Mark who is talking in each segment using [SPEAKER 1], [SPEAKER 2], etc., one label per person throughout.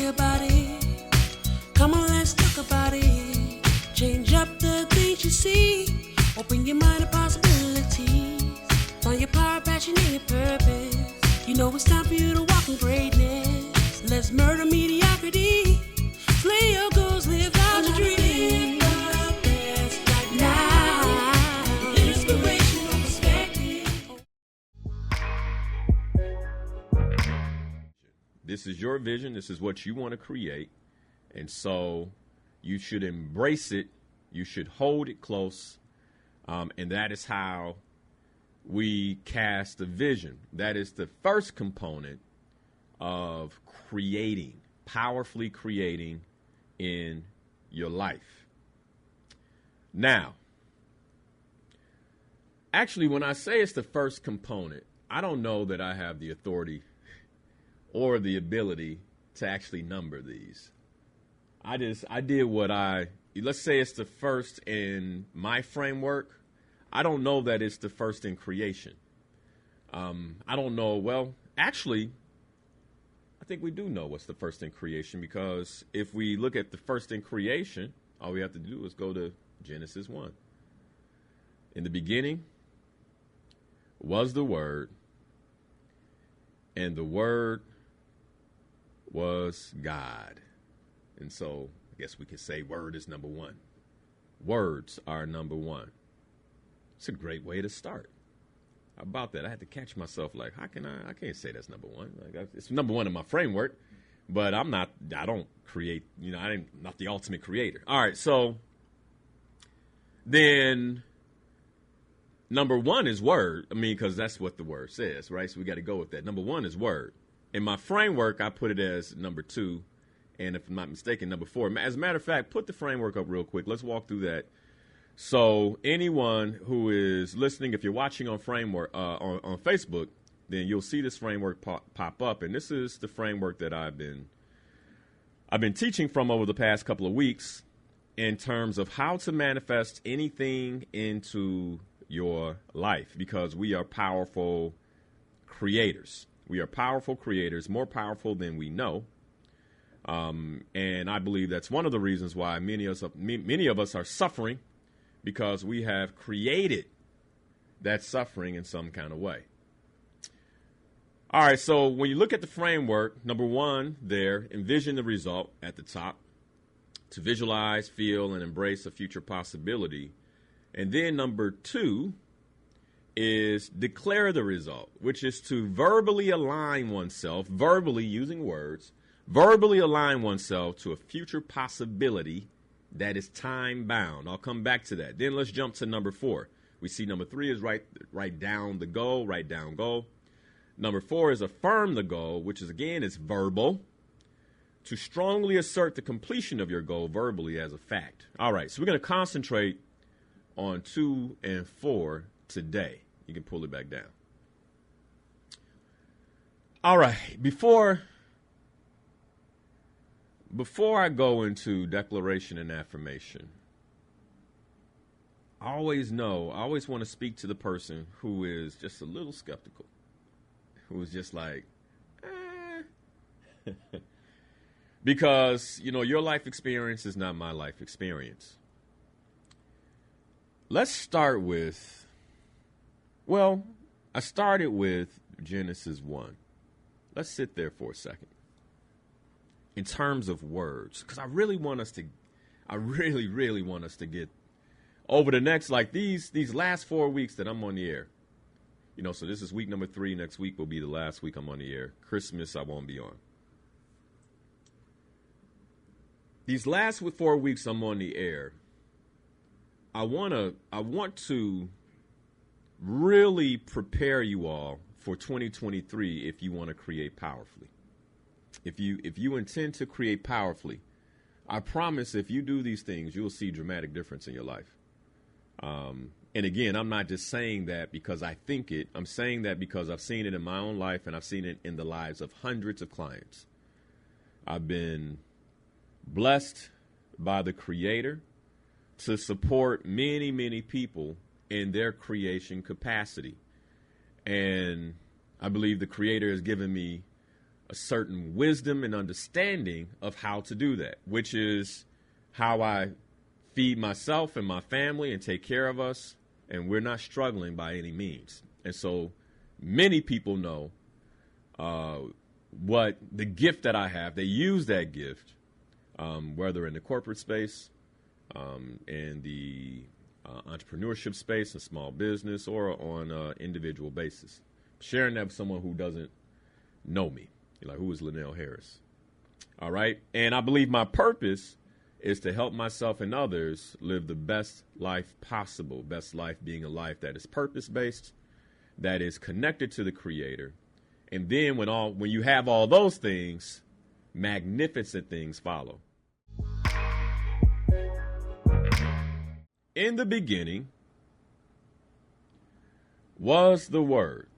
[SPEAKER 1] me about it. Come on, let's talk about it. Change up the things you see. Open your mind to possibilities. Find your power, passion, and your purpose. You know it's time for you to walk in greatness. Let's murder mediocrity. Slay your goals, live out your dreams. Right now. Inspirational perspective.
[SPEAKER 2] This is your vision. This is what you want to create. And so you should embrace it. You should hold it close. And that is how we cast a vision. That is the first component of creating, powerfully creating in your life. Now, actually, when I say it's the first component, I don't know that I have the authority or the ability to actually number these. I did let's say it's the first in my framework. I don't know that it's the first in creation. I don't know. Well, actually, I think we do know what's the first in creation, because if we look at the first in creation, all we have to do is go to Genesis 1. In the beginning was the Word, and the Word was God. And so I guess we could say Word is number one. Words are number one. It's a great way to start. How about that? I had to catch myself like, how can I can't say that's number one. Like, it's number one in my framework, but I don't create, I'm not the ultimate creator. All right, so then number one is Word. Because that's what the Word says, right? So we got to go with that. Number one is Word. In my framework, I put it as number two. And if I'm not mistaken, number four. As a matter of fact, put the framework up real quick. Let's walk through that. So anyone who is listening, if you're watching on framework on Facebook, then you'll see this framework pop up. And this is the framework that I've been teaching from over the past couple of weeks in terms of how to manifest anything into your life, because we are powerful creators. We are powerful creators, more powerful than we know. And I believe that's one of the reasons why many of us are suffering, because we have created that suffering in some kind of way. All right, so when you look at the framework, number one there, envision the result at the top, to visualize, feel, and embrace a future possibility. And then number two is declare the result, which is to verbally align oneself, verbally using words, verbally align oneself to a future possibility that is time bound. I'll come back to that. Then let's jump to number four. We see number three is write down the goal, write down goal. Number four is affirm the goal, which is, again, it's verbal, to strongly assert the completion of your goal verbally as a fact. All right, so we're going to concentrate on 2 and 4 today. You can pull it back down. All right, before I go into declaration and affirmation, I always want to speak to the person who is just a little skeptical, who is just like, because, your life experience is not my life experience. Let's start with, I started with Genesis 1. Let's sit there for a second. In terms of words, because I really want us to get over the next, like these last 4 weeks that I'm on the air. So this is week number 3. Next week will be the last week I'm on the air. Christmas, I won't be on. These last 4 weeks I'm on the air, I want to really prepare you all for 2023 if you want to create powerfully. If you intend to create powerfully, I promise if you do these things, you'll see dramatic difference in your life. And again, I'm not just saying that because I think it. I'm saying that because I've seen it in my own life, and I've seen it in the lives of hundreds of clients. I've been blessed by the Creator to support many, many people in their creation capacity. And I believe the Creator has given me a a certain wisdom and understanding of how to do that, which is how I feed myself and my family and take care of us. And we're not struggling by any means. And so many people know what the gift that I have. They use that gift, whether in the corporate space, in the entrepreneurship space, a small business, or on an individual basis. Sharing that with someone who doesn't know me. You're like, who is Linnell Harris? All right. And I believe my purpose is to help myself and others live the best life possible. Best life being a life that is purpose-based, that is connected to the Creator. And then when you have all those things, magnificent things follow. In the beginning was the Word,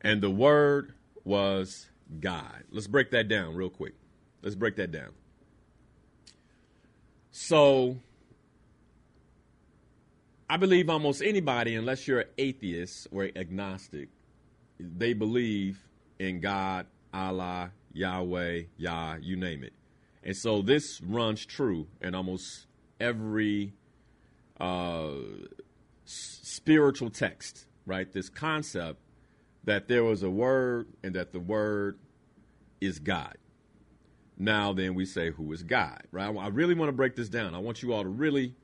[SPEAKER 2] and the Word was God. Let's break that down real quick. Let's break that down. So I believe almost anybody, unless you're an atheist or agnostic, they believe in God, Allah, Yahweh, Yah, you name it. And so this runs true in almost every spiritual text, right? This concept that there was a word and that the word is God. Now then we say, who is God, right? I really want to break this down. I want you all to really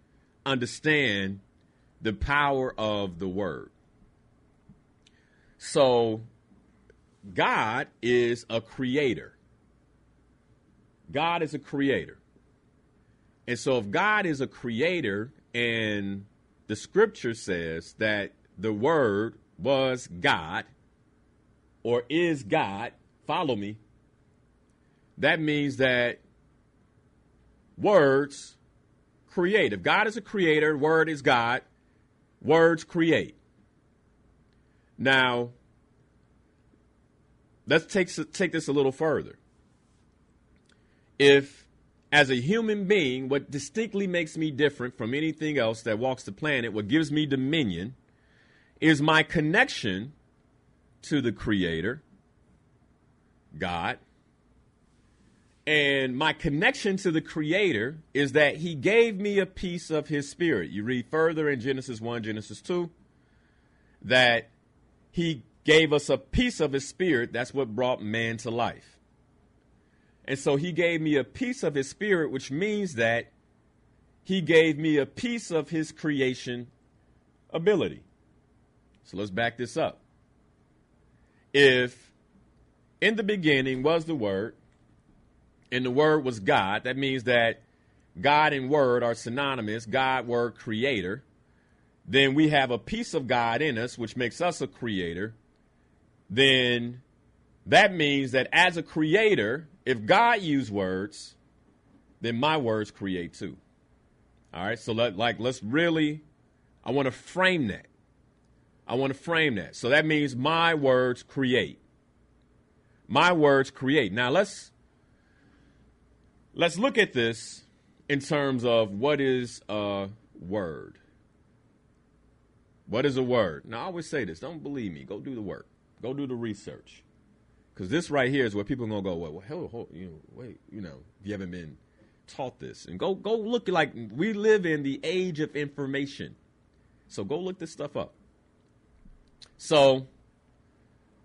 [SPEAKER 2] understand the power of the word. So God is a creator. God is a creator. And so if God is a creator and the scripture says that the word was God or is God, follow me, that means that words create. If God is a creator, word is God, words create. Now, let's take this a little further. If, as a human being, what distinctly makes me different from anything else that walks the planet, what gives me dominion, is my connection to the Creator, God. And my connection to the Creator is that He gave me a piece of His Spirit. You read further in Genesis 1, Genesis 2, that He gave us a piece of His Spirit. That's what brought man to life. And so He gave me a piece of His Spirit, which means that He gave me a piece of His creation ability. So let's back this up. If in the beginning was the Word, and the Word was God, that means that God and Word are synonymous, God, Word, Creator. Then we have a piece of God in us, which makes us a creator. Then that means that as a creator, if God used words, then my words create too. All right, so let's really, I want to frame that. So that means my words create. My words create. Now let's look at this in terms of what is a word. What is a word? Now, I always say this. Don't believe me. Go do the work. Go do the research. Because this right here is where people are going to go, well, hold, wait, if you haven't been taught this. And go look. Like, we live in the age of information. So go look this stuff up. So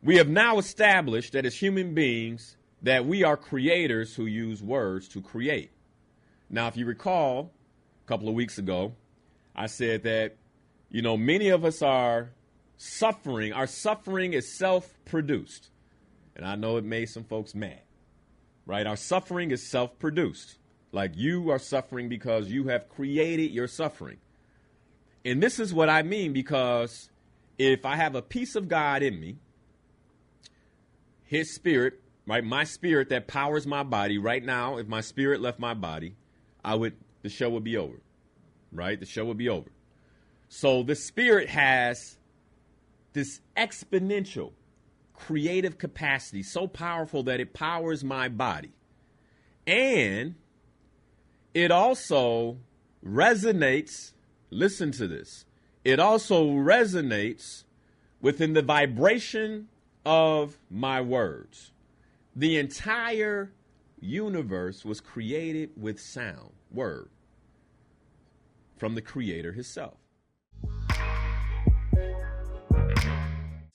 [SPEAKER 2] we have now established that as human beings, that we are creators who use words to create. Now, if you recall, a couple of weeks ago, I said that, many of us are suffering. Our suffering is self-produced. And I know it made some folks mad, right? Our suffering is self-produced. Like, you are suffering because you have created your suffering. And this is what I mean, because if I have a piece of God in me, His Spirit, right, my spirit that powers my body right now, if my spirit left my body, the show would be over, right? The show would be over. So the Spirit has this exponential creative capacity, so powerful that it powers my body. And it also resonates, listen to this, it also resonates within the vibration of my words. The entire universe was created with sound, word, from the creator himself.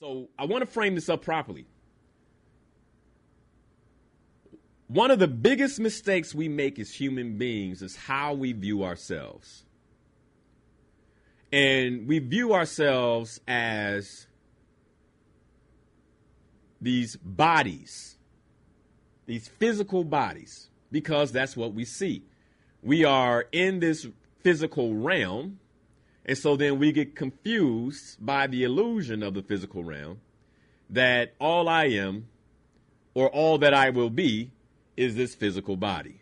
[SPEAKER 2] So I want to frame this up properly. One of the biggest mistakes we make as human beings is how we view ourselves. And we view ourselves as these bodies, these physical bodies, because that's what we see. We are in this physical realm, and so then we get confused by the illusion of the physical realm that all I am or all that I will be is this physical body.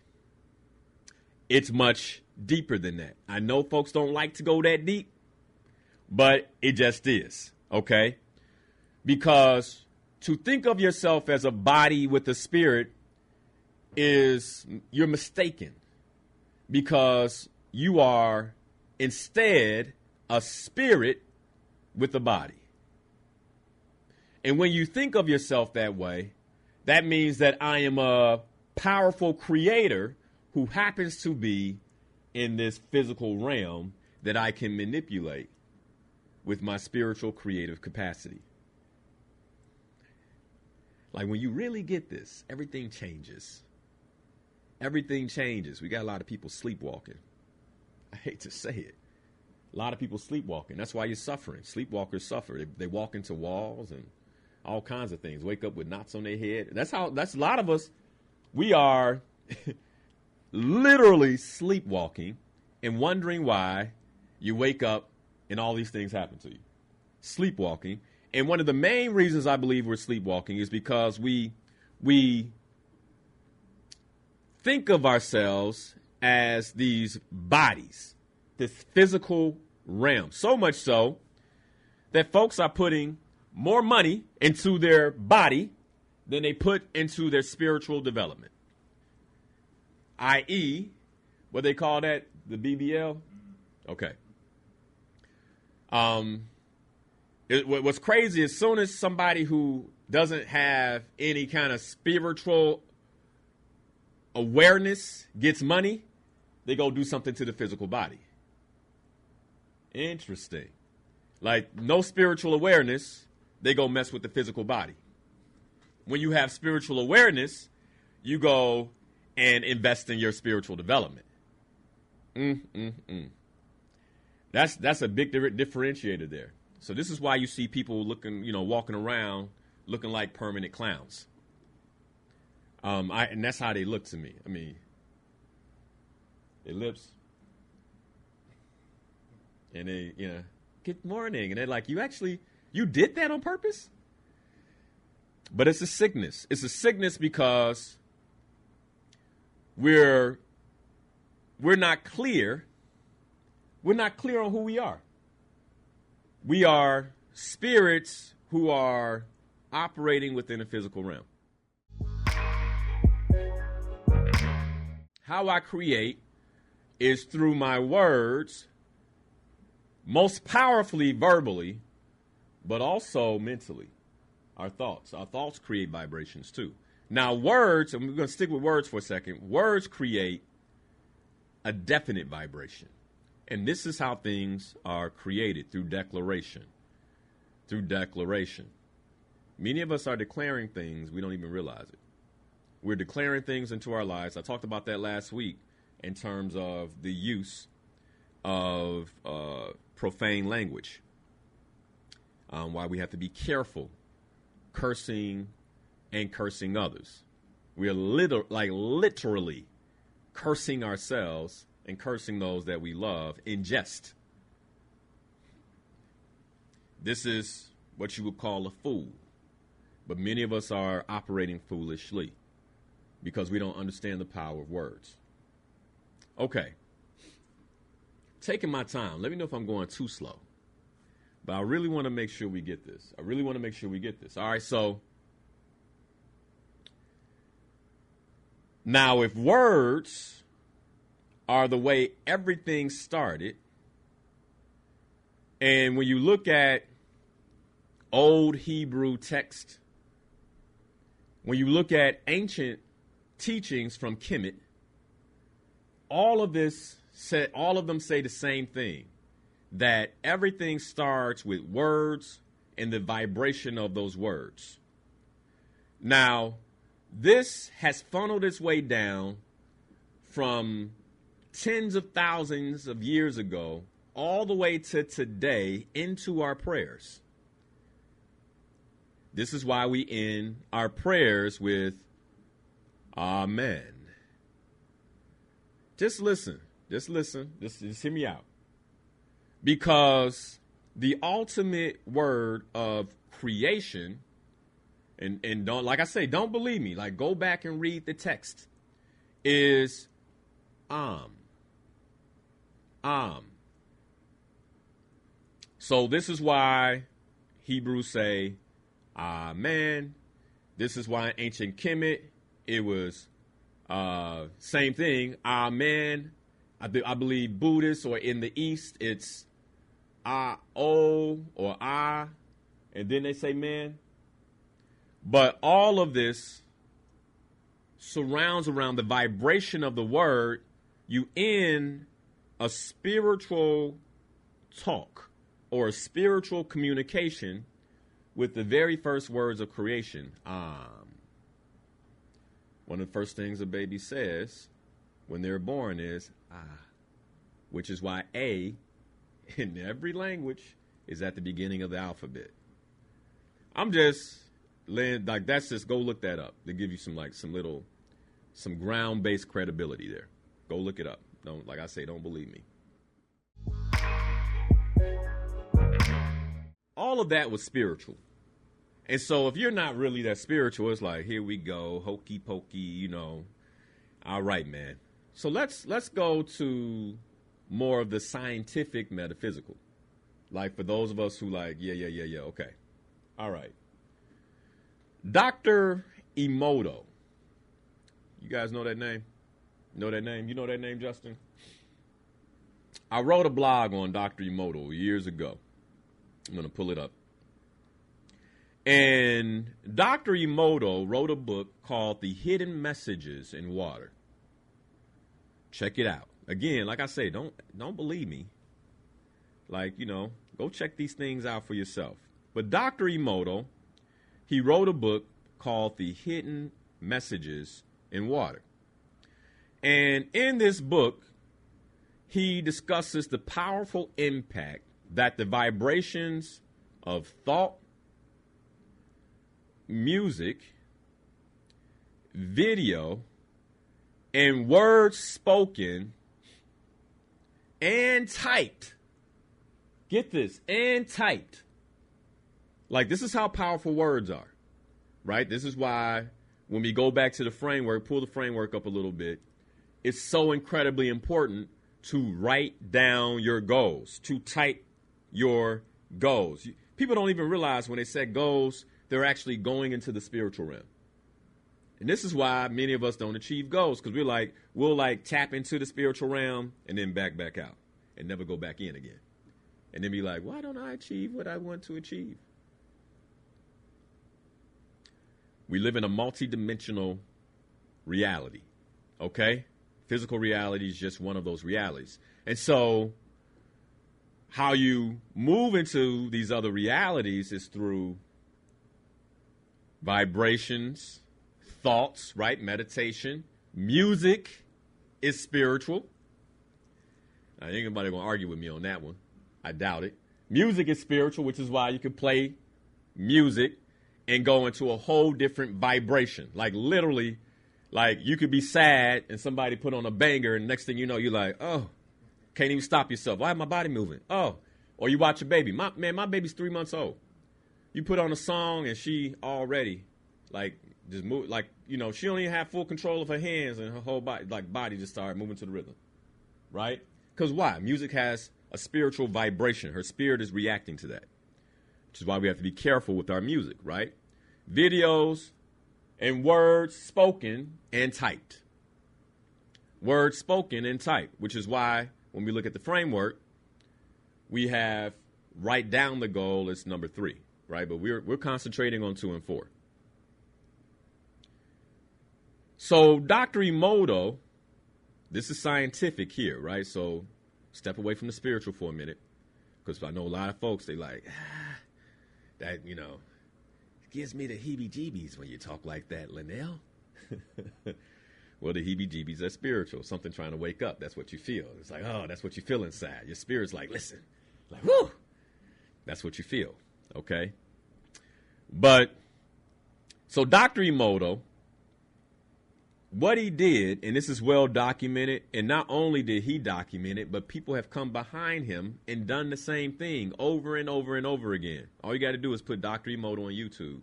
[SPEAKER 2] It's much deeper than that. I know folks don't like to go that deep, but it just is, okay? Because to think of yourself as a body with a spirit you're mistaken, because you are instead a spirit with a body. And when you think of yourself that way, that means that I am a powerful creator who happens to be in this physical realm that I can manipulate with my spiritual creative capacity. Like when you really get this, everything changes. Everything changes. We got a lot of people sleepwalking. I hate to say it. A lot of people sleepwalking. That's why you're suffering. Sleepwalkers suffer. They walk into walls and all kinds of things. Wake up with knots on their head. That's a lot of us. We are literally sleepwalking and wondering why you wake up and all these things happen to you. Sleepwalking. And one of the main reasons I believe we're sleepwalking is because we think of ourselves as these bodies, this physical realm. So much so that folks are putting more money into their body than they put into their spiritual development. I.e., what they call that, the BBL? Okay. What's crazy, as soon as somebody who doesn't have any kind of spiritual awareness gets money, they go do something to the physical body. Interesting. Like, no spiritual awareness, they go mess with the physical body. When you have spiritual awareness, you go and invest in your spiritual development. That's a big differentiator there. So this is why you see people walking around looking like permanent clowns. And that's how they look to me. I mean, their lips, and they, good morning, and they're like, you did that on purpose? But it's a sickness. It's a sickness because we're not clear. We're not clear on who we are. We are spirits who are operating within a physical realm. How I create is through my words, most powerfully verbally, but also mentally. Our thoughts. Our thoughts create vibrations too. Now words, and we're going to stick with words for a second, words create a definite vibration. And this is how things are created, through declaration. Through declaration. Many of us are declaring things, we don't even realize it. We're declaring things into our lives. I talked about that last week in terms of the use of profane language. Why we have to be careful cursing and cursing others. We are literally cursing ourselves and cursing those that we love in jest. This is what you would call a fool. But many of us are operating foolishly because we don't understand the power of words. Okay. Taking my time. Let me know if I'm going too slow. But I really want to make sure we get this. All right, so now if words are the way everything started, and when you look at old Hebrew text, when you look at ancient teachings from Kemet, all of them say the same thing, that everything starts with words and the vibration of those words. Now, this has funneled its way down from tens of thousands of years ago all the way to today into our prayers. This is why we end our prayers with Amen. Just listen. Just hear me out. Because the ultimate word of creation, and don't, like I say, don't believe me, like go back and read the text, is So this is why Hebrews say Amen. This is why in ancient Kemet it was same thing, Amen. I believe Buddhists or in the East it's O or I, and then they say man. But all of this surrounds around the vibration of the word. You end a spiritual talk or a spiritual communication with the very first words of creation. One of the first things a baby says when they're born is which is why A in every language is at the beginning of the alphabet. I'm just like, that's just, go look that up. They give you some ground-based credibility there. Go look it up. Don't, like I say, don't believe me. All of that was spiritual. And so if you're not really that spiritual, it's like, here we go, hokey pokey, All right, man. So let's go to more of the scientific metaphysical. Like for those of us who like, yeah, okay. All right. Dr. Emoto. You guys know that name? Know that name? You know that name, Justin? I wrote a blog on Dr. Emoto years ago. I'm going to pull it up. And Dr. Emoto wrote a book called The Hidden Messages in Water. Check it out. Again, like I say, don't believe me. Like, go check these things out for yourself. But Dr. Emoto, he wrote a book called The Hidden Messages in Water. And in this book, he discusses the powerful impact that the vibrations of thought, music, video, and words spoken and typed. Get this, and typed. Like, this is how powerful words are, right? This is why when we go back to the framework, pull the framework up a little bit, it's so incredibly important to write down your goals, to type your goals. People don't even realize when they set goals, they're actually going into the spiritual realm. And this is why many of us don't achieve goals, because we'll tap into the spiritual realm and then back out and never go back in again. And then be like, why don't I achieve what I want to achieve? We live in a multidimensional reality, okay? Physical reality is just one of those realities. And so how you move into these other realities is through vibrations, thoughts, right? Meditation. Music is spiritual. Now, ain't nobody going to argue with me on that one. I doubt it. Music is spiritual, which is why you can play music and go into a whole different vibration. Like literally, like you could be sad and somebody put on a banger and next thing you know, you're like, oh, can't even stop yourself. Why is my body moving? Oh, or you watch a baby. My baby's 3 months old. You put on a song and she already like just move, like, she don't even have full control of her hands and her whole body just started moving to the rhythm, right? Because why? Music has a spiritual vibration. Her spirit is reacting to that, which is why we have to be careful with our music, right? Videos and words spoken and typed. Words spoken and typed, which is why when we look at the framework, we have write down the goal as number 3, right? But we're concentrating on 2 and 4. So Dr. Emoto, this is scientific here, right? So step away from the spiritual for a minute, because I know a lot of folks, they like, that, it gives me the heebie-jeebies when you talk like that, Linnell. Well, the heebie-jeebies are spiritual, something trying to wake up. That's what you feel. It's like, oh, that's what you feel inside. Your spirit's like, listen, like, whoo, that's what you feel, okay? But, so Dr. Emoto, what he did, and this is well documented, and not only did he document it, but people have come behind him and done the same thing over and over and over again. All you got to do is put Dr. Emoto on YouTube.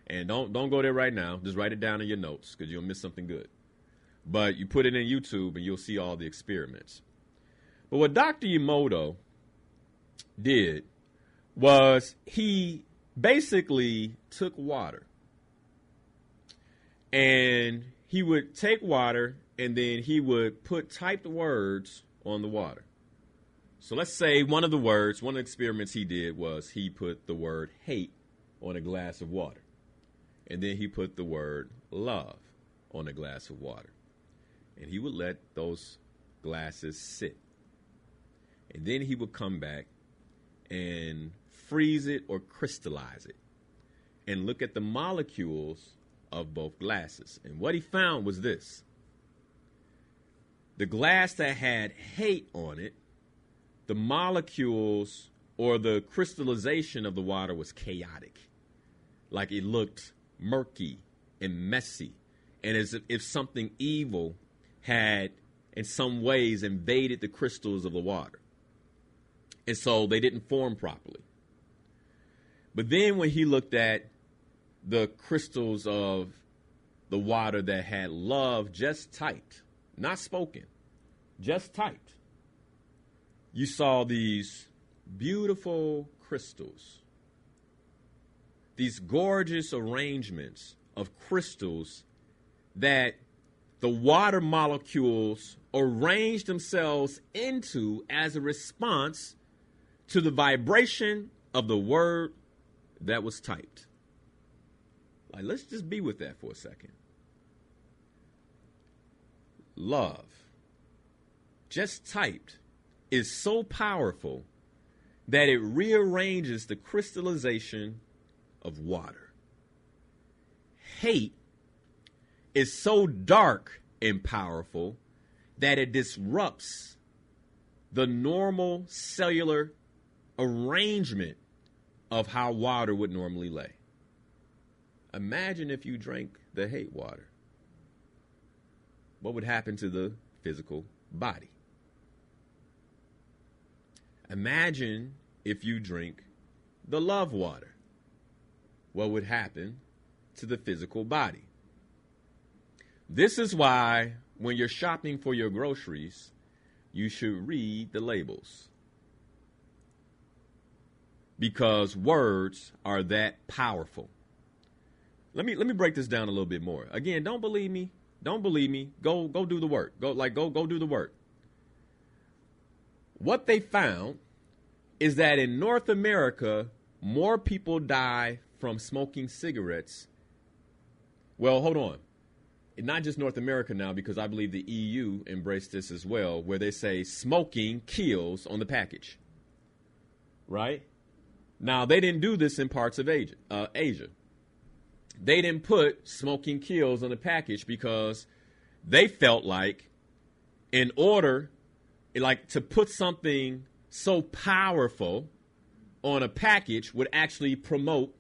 [SPEAKER 2] And don't go there right now. Just write it down in your notes, because you'll miss something good. But you put it in YouTube and you'll see all the experiments. But what Dr. Emoto did was he basically took water. And he would take water and then he would put typed words on the water. So let's say one of the experiments he did was he put the word hate on a glass of water. And then he put the word love on a glass of water. And he would let those glasses sit. And then he would come back and freeze it or crystallize it and look at the molecules of both glasses. And what he found was this. The glass that had hate on it, the molecules or the crystallization of the water was chaotic. Like it looked murky and messy. And as if something evil had in some ways invaded the crystals of the water. And so they didn't form properly. But then when he looked at the crystals of the water that had love just typed, not spoken, just typed, you saw these beautiful crystals, these gorgeous arrangements of crystals that the water molecules arranged themselves into as a response to the vibration of the word that was typed. Like, let's just be with that for a second. Love, just typed, is so powerful that it rearranges the crystallization of water. Hate is so dark and powerful that it disrupts the normal cellular arrangement of how water would normally lay. Imagine if you drank the hate water. What would happen to the physical body? Imagine if you drink the love water. What would happen to the physical body? This is why when you're shopping for your groceries, you should read the labels. Because words are that powerful. Let me break this down a little bit more. Again, don't believe me. Don't believe me. Go do the work. Go do the work. What they found is that in North America, more people die from smoking cigarettes. Well, hold on. Not just North America now, because I believe the EU embraced this as well, where they say smoking kills on the package. Right? Now, they didn't do this in parts of Asia. They didn't put smoking kills on the package because they felt like in order, like, to put something so powerful on a package would actually promote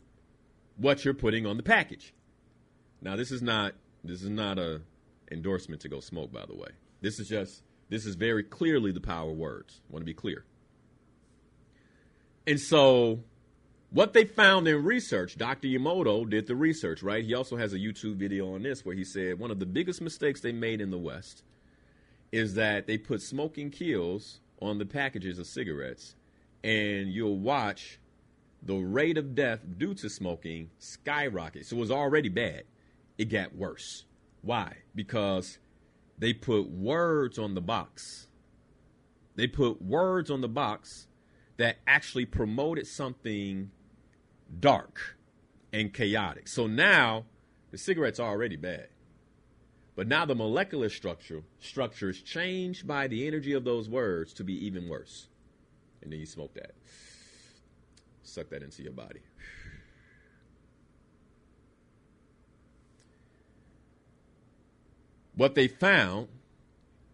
[SPEAKER 2] what you're putting on the package. Now, this is not a endorsement to go smoke, by the way. This is very clearly the power of words. I want to be clear. And so what they found in research, Dr. Emoto did the research, right? He also has a YouTube video on this where he said one of the biggest mistakes they made in the West is that they put smoking kills on the packages of cigarettes, and you'll watch the rate of death due to smoking skyrocket. So it was already bad. It got worse. Why? Because they put words on the box. They put words on the box that actually promoted something dark and chaotic. So now the cigarette's already bad. But now the molecular structure is changed by the energy of those words to be even worse. And then you smoke that. Suck that into your body. What they found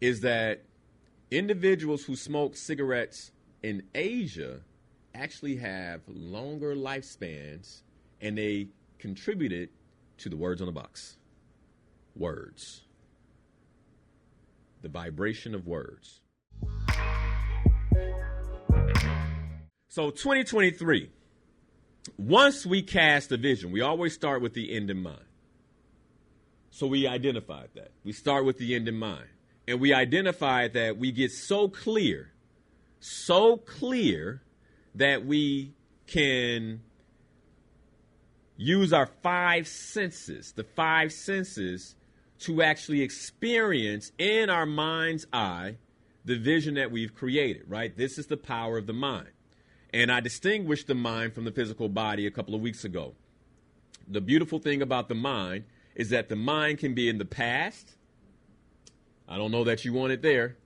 [SPEAKER 2] is that individuals who smoke cigarettes in Asia actually have longer lifespans, and they contributed to the words on the box. Words. The vibration of words. So 2023, once we cast a vision, we always start with the end in mind. So we identified that. We start with the end in mind. And we identified that we get so clear that we can use our five senses, the five senses, to actually experience in our mind's eye the vision that we've created, right? This is the power of the mind. And I distinguished the mind from the physical body a couple of weeks ago. The beautiful thing about the mind is that the mind can be in the past. I don't know that you want it there,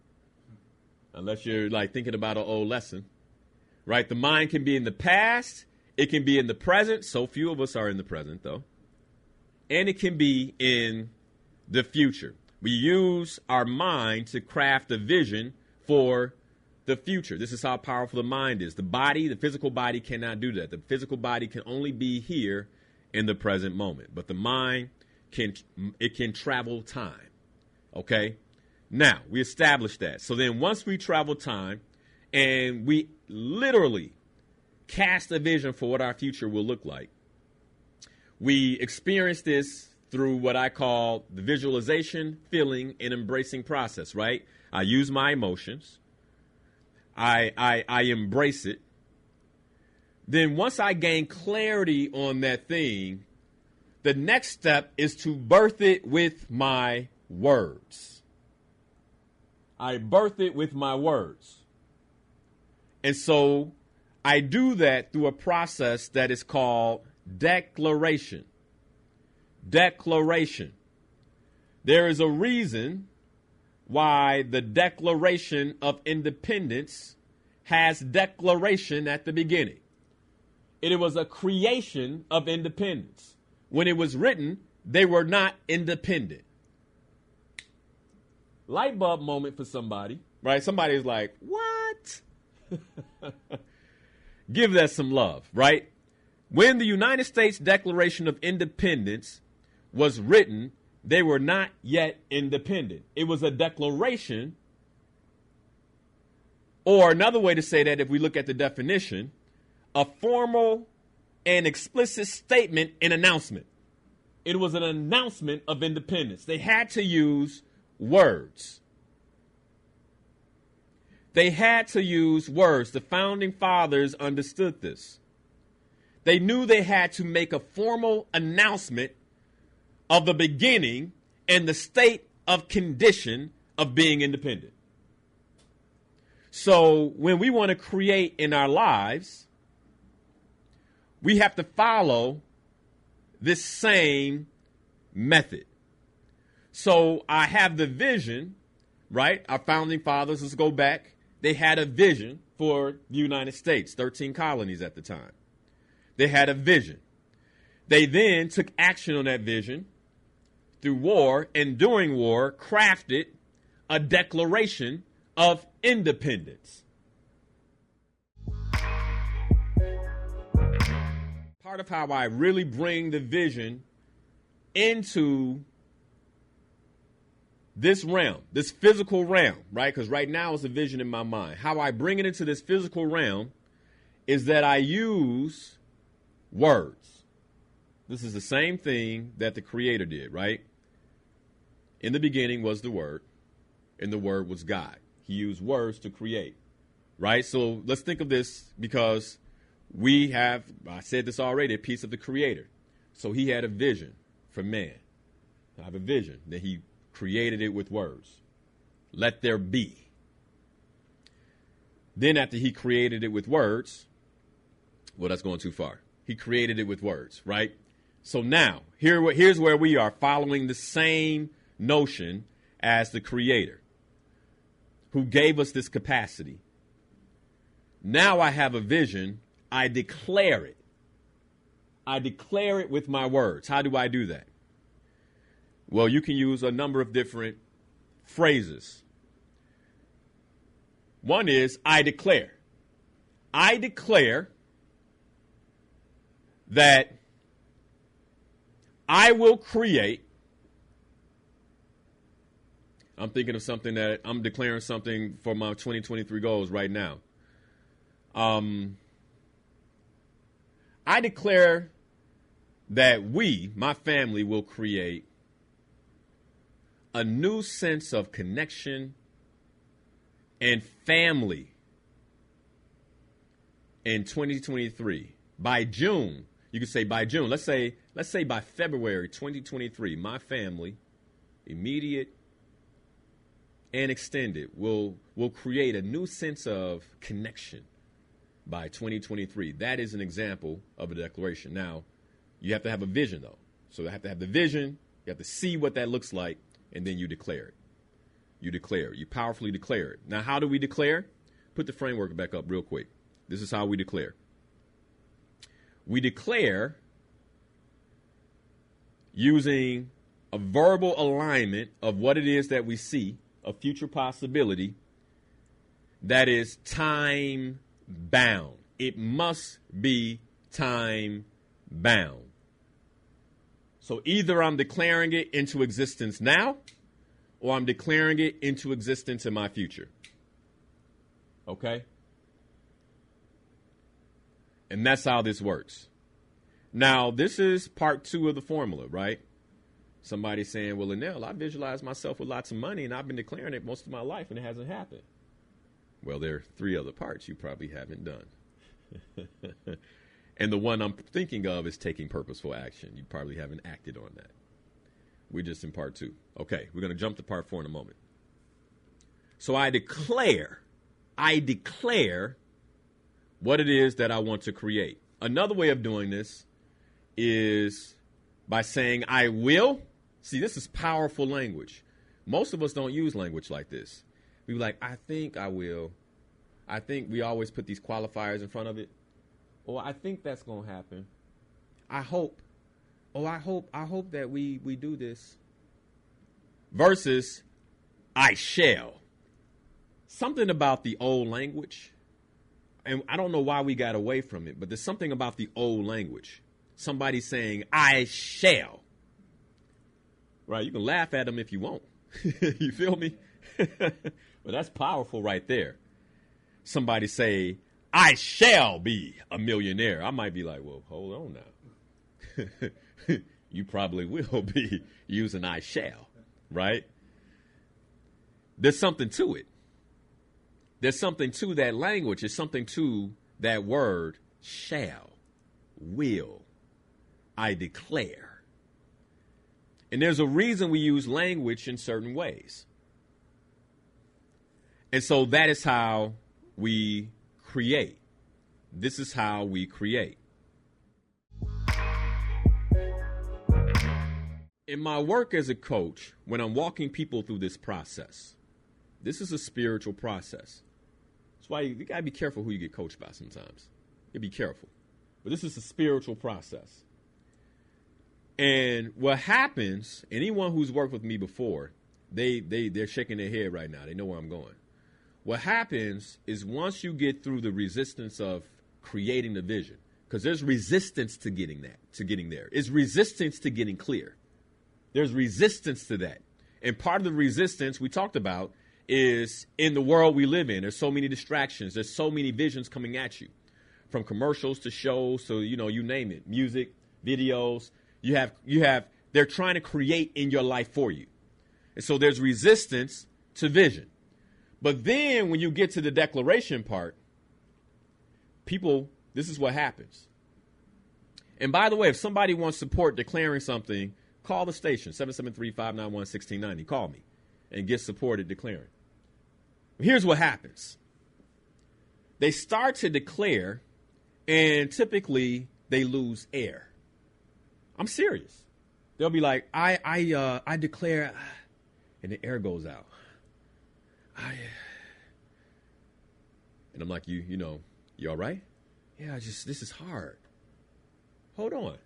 [SPEAKER 2] unless you're like thinking about an old lesson, right? The mind can be in the past. It can be in the present. So few of us are in the present, though. And it can be in the future. We use our mind to craft a vision for the future. This is how powerful the mind is. The body, the physical body cannot do that. The physical body can only be here in the present moment. But the mind can travel time. Okay? Now, we established that. So then once we travel time and we literally cast a vision for what our future will look like, we experience this through what I call the visualization, feeling, and embracing process, right? I use my emotions. I embrace it. Then once I gain clarity on that thing, the next step is to birth it with my words. I birth it with my words. And so I do that through a process that is called declaration. Declaration. There is a reason why the Declaration of Independence has declaration at the beginning. It was a creation of independence. When it was written, they were not independent. Light bulb moment for somebody, right? Somebody is like, what? Give that some love, right? When the United States Declaration of Independence was written, they were not yet independent. It was a declaration, or another way to say that, if we look at the definition, a formal and explicit statement and announcement. It was an announcement of independence. They had to use words. They had to use words. The founding fathers understood this. They knew they had to make a formal announcement of the beginning and the state of condition of being independent. So when we want to create in our lives, we have to follow this same method. So I have the vision, right? Our founding fathers, let's go back. They had a vision for the United States, 13 colonies at the time. They had a vision. They then took action on that vision through war, and during war crafted a declaration of independence. Part of how I really bring the vision into this realm, this physical realm, right? Because right now it's a vision in my mind. How I bring it into this physical realm is that I use words. This is the same thing that the Creator did, right? In the beginning was the Word, and the Word was God. He used words to create, right? So let's think of this, because we have, I said this already, a piece of the Creator. So He had a vision for man. I have a vision. Then He created it with words. Let there be. Then after He created it with words, well, that's going too far. He created it with words, right? So now, here's where we are following the same notion as the creator who gave us this capacity. Now I have a vision. I declare it. I declare it with my words. How do I do that? Well, you can use a number of different phrases. One is, I declare. I declare that I will create. I'm thinking of something that I'm declaring something for my 2023 goals right now. I declare that we, my family, will create a new sense of connection and family in 2023. By June, you can say by June, let's say by February 2023, my family, immediate and extended, will create a new sense of connection by 2023. That is an example of a declaration. Now, you have to have a vision, though. So you have to have the vision. You have to see what that looks like, and then you declare it. You declare it. You powerfully declare it. Now, how do we declare? Put the framework back up real quick. This is how we declare. We declare using a verbal alignment of what it is that we see, a future possibility that is time bound. It must be time bound. So either I'm declaring it into existence now, or I'm declaring it into existence in my future. Okay? And that's how this works. Now, this is part 2 of the formula, right? Somebody saying, well, Linnell, I visualize myself with lots of money, and I've been declaring it most of my life, and it hasn't happened. Well, there are 3 other parts you probably haven't done. And the one I'm thinking of is taking purposeful action. You probably haven't acted on that. We're just in part 2. Okay, we're going to jump to part 4 in a moment. So I declare what it is that I want to create. Another way of doing this is by saying I will. See, this is powerful language. Most of us don't use language like this. We be like, I think I will. I think we always put these qualifiers in front of it. Or I think that's going to happen. I hope. Oh, I hope that we do this. Versus I shall. Something about the old language. And I don't know why we got away from it, but there's something about the old language. Somebody saying, I shall. Right? You can laugh at them if you want. You feel me? But that's powerful right there. Somebody say, I shall be a millionaire. I might be like, well, hold on now. You probably will be using I shall, right? There's something to it. There's something to that language. There's something to that word, shall, will, I declare. And there's a reason we use language in certain ways. And so that is how we create. This is how we create. In my work as a coach, when I'm walking people through this process, this is a spiritual process. That's why you got to be careful who you get coached by sometimes. You be careful. But this is a spiritual process. And what happens, anyone who's worked with me before, they're shaking their head right now. They know where I'm going. What happens is once you get through the resistance of creating the vision, because there's resistance to getting there. It's resistance to getting clear. There's resistance to that. And part of the resistance we talked about is in the world we live in. There's so many distractions. There's so many visions coming at you, from commercials to shows to, you name it, music, videos. They're trying to create in your life for you. And so there's resistance to vision. But then when you get to the declaration part, this is what happens. And by the way, if somebody wants support declaring something, call the station, 773-591-1690. Call me and get support at declaring. Here's what happens. They start to declare, and typically they lose air. I'm serious. They'll be like, I declare And the air goes out. And I'm like, you all right? Yeah, this is hard. Hold on.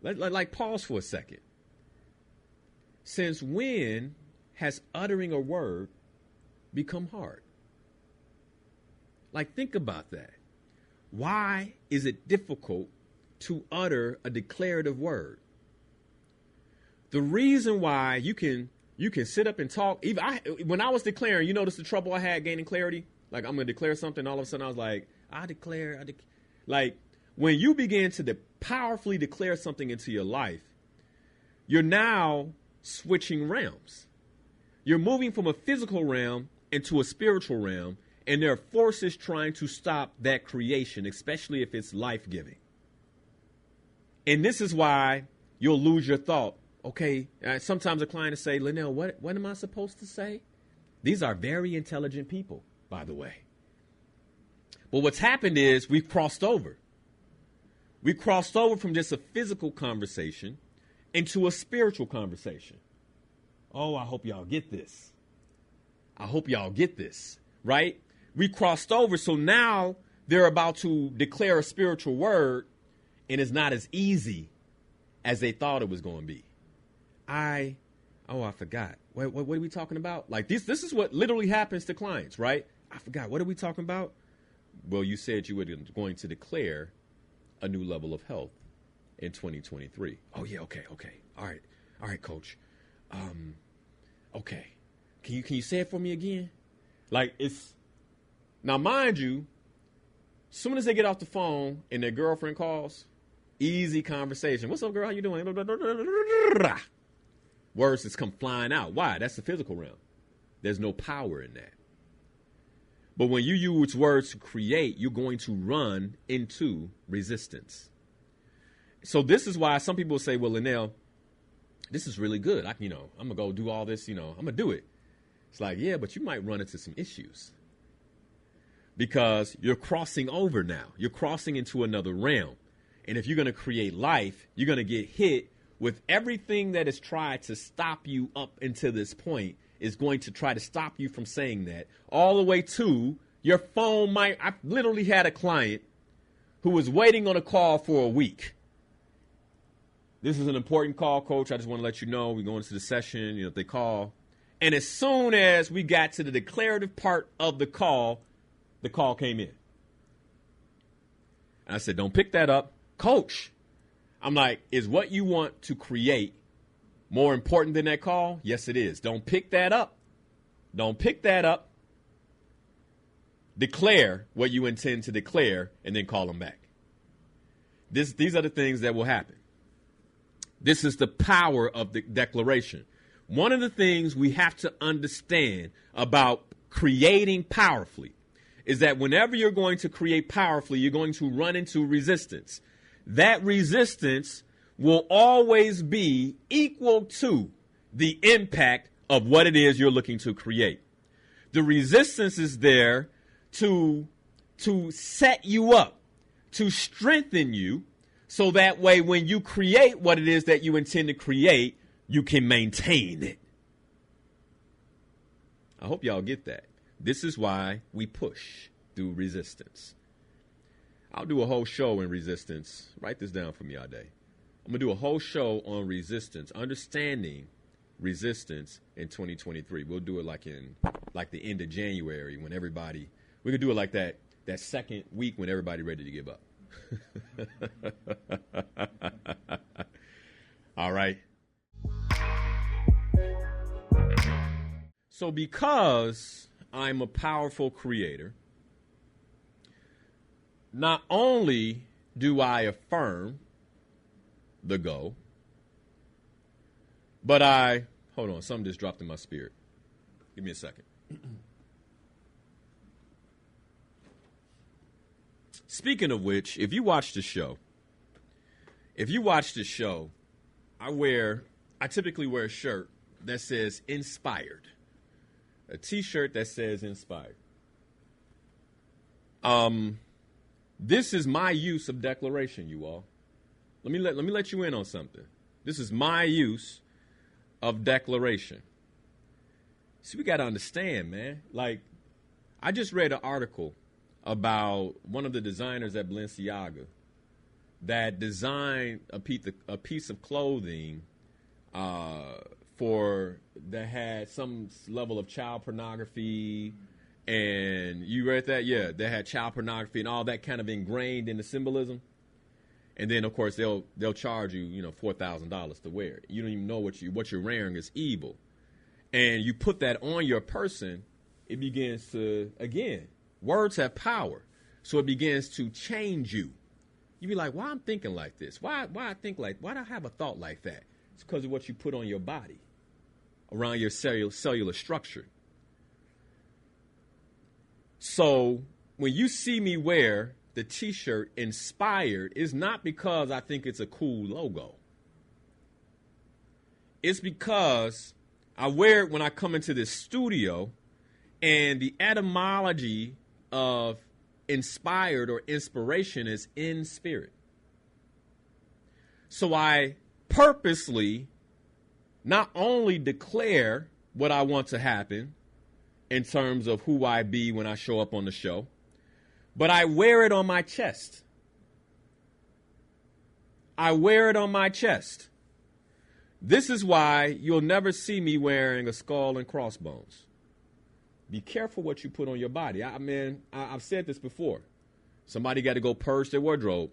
[SPEAKER 2] Like pause for a second. Since when has uttering a word become hard? Like, think about that. Why is it difficult to utter a declarative word? The reason why you can sit up and talk. When I was declaring, you notice the trouble I had gaining clarity? Like, I'm going to declare something. All of a sudden I was like, like when you begin to powerfully declare something into your life, you're now switching realms. You're moving from a physical realm into a spiritual realm, and there are forces trying to stop that creation, especially if it's life-giving. And this is why you'll lose your thought. Okay, sometimes a client will say, Linnell, what am I supposed to say? These are very intelligent people, by the way. But what's happened is we've crossed over. We crossed over from just a physical conversation into a spiritual conversation. Oh, I hope y'all get this. I hope y'all get this, right? We crossed over, so now they're about to declare a spiritual word, and it's not as easy as they thought it was going to be. I forgot. What are we talking about? Like this is what literally happens to clients, right? I forgot. What are we talking about? Well, you said you were going to declare a new level of health in 2023. Oh yeah, okay. All right, coach. Okay. Can you say it for me again? Like, it's now, mind you, as soon as they get off the phone and their girlfriend calls, easy conversation. What's up, girl? How you doing? Words just come flying out. Why? That's the physical realm. There's no power in that. But when you use words to create, you're going to run into resistance. So this is why some people say, well, Linnell, this is really good. I'm going to go do all this, I'm going to do it. It's like, yeah, but you might run into some issues because you're crossing over now. You're crossing into another realm. And if you're going to create life, you're going to get hit with everything that has tried to stop you up until this point is going to try to stop you from saying that, all the way to your phone might. I literally had a client who was waiting on a call for a week. This is an important call, coach. I just want to let you know we're going into the session, if they call. And as soon as we got to the declarative part of the call came in. And I said, don't pick that up. Coach, I'm like, is what you want to create more important than that call? Yes, it is. Don't pick that up. Don't pick that up. Declare what you intend to declare and then call them back. These are the things that will happen. This is the power of the declaration. One of the things we have to understand about creating powerfully is that whenever you're going to create powerfully, you're going to run into resistance. That resistance will always be equal to the impact of what it is you're looking to create. The resistance is there to set you up, to strengthen you, so that way when you create what it is that you intend to create, you can maintain it. I hope y'all get that. This is why we push through resistance. I'll do a whole show in resistance. Write this down for me all day. I'm going to do a whole show on resistance, understanding resistance in 2023. We'll do it like the end of January when we could do it like that second week when everybody ready to give up. All right. So because I'm a powerful creator, not only do I affirm the goal, but hold on, something just dropped in my spirit. Give me a second. Speaking of which, if you watch the show, I typically wear a shirt that says inspired. A t-shirt that says inspired. This is my use of declaration, you all. Let me let you in on something. This is my use of declaration. See, we got to understand, man. Like, I just read an article about one of the designers at Balenciaga that designed a piece of clothing that had some level of child pornography. And you read that? Yeah, they had child pornography and all that kind of ingrained in the symbolism. And then, of course, they'll charge you, $4,000 to wear it. You don't even know what you're wearing is evil. And you put that on your person, it begins to, again, words have power. So it begins to change you. You be like, why I'm thinking like this? Why do I have a thought like that? It's because of what you put on your body, around your cellular structure. So when you see me wear the T-shirt Inspired, it's not because I think it's a cool logo. It's because I wear it when I come into this studio, and the etymology of inspired or inspiration is in spirit. So I purposely not only declare what I want to happen in terms of who I be when I show up on the show, but I wear it on my chest. I wear it on my chest. This is why you'll never see me wearing a skull and crossbones. Be careful what you put on your body. I've said this before. Somebody got to go purge their wardrobe.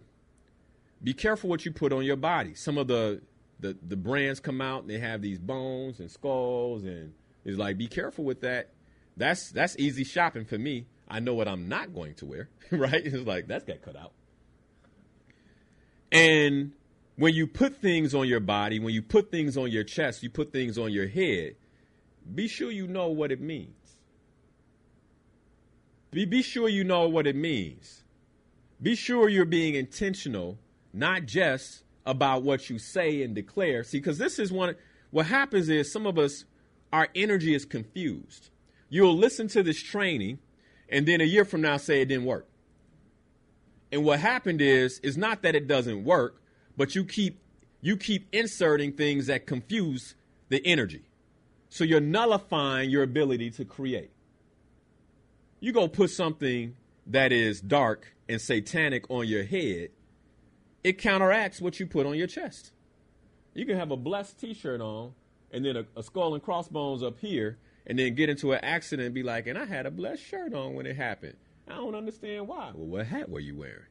[SPEAKER 2] Be careful what you put on your body. Some of the brands come out and they have these bones and skulls, and it's like, be careful with that. That's easy shopping for me. I know what I'm not going to wear, right? It's like, that's got cut out. And when you put things on your body, when you put things on your chest, you put things on your head, be sure you know what it means. Be sure you know what it means. Be sure you're being intentional, not just about what you say and declare. See, because this is what happens is some of us, our energy is confused. You'll listen to this training and then a year from now say it didn't work. And what happened is not that it doesn't work, but you keep inserting things that confuse the energy. So you're nullifying your ability to create. You go put something that is dark and satanic on your head, it counteracts what you put on your chest. You can have a blessed T-shirt on and then a skull and crossbones up here, and then get into an accident and be like, and I had a blessed shirt on when it happened. I don't understand why. Well, what hat were you wearing?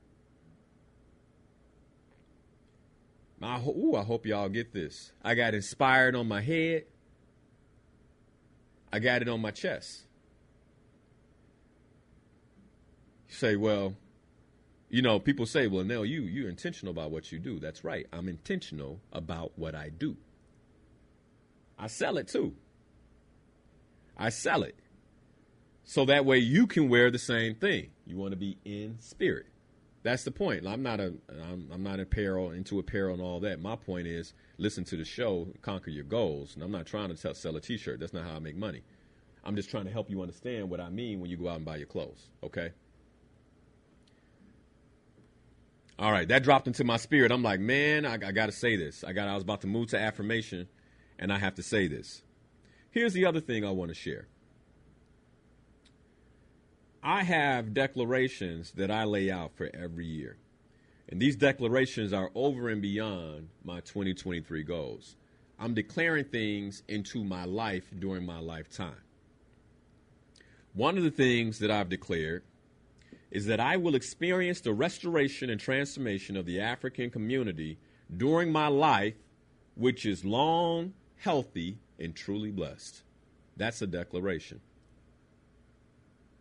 [SPEAKER 2] I hope y'all get this. I got inspired on my head. I got it on my chest. You say, well, people say, well, Nell, you're intentional about what you do. That's right. I'm intentional about what I do. I sell it too. I sell it. So that way you can wear the same thing. You want to be in spirit. That's the point. I'm not into apparel and all that. My point is, listen to the show, conquer your goals. And I'm not trying to sell a T-shirt. That's not how I make money. I'm just trying to help you understand what I mean when you go out and buy your clothes. Okay? All right, that dropped into my spirit. I'm like, man, I got to say this. I was about to move to affirmation, and I have to say this. Here's the other thing I want to share. I have declarations that I lay out for every year. And these declarations are over and beyond my 2023 goals. I'm declaring things into my life during my lifetime. One of the things that I've declared is that I will experience the restoration and transformation of the African community during my life, which is long, healthy, and truly blessed. That's a declaration.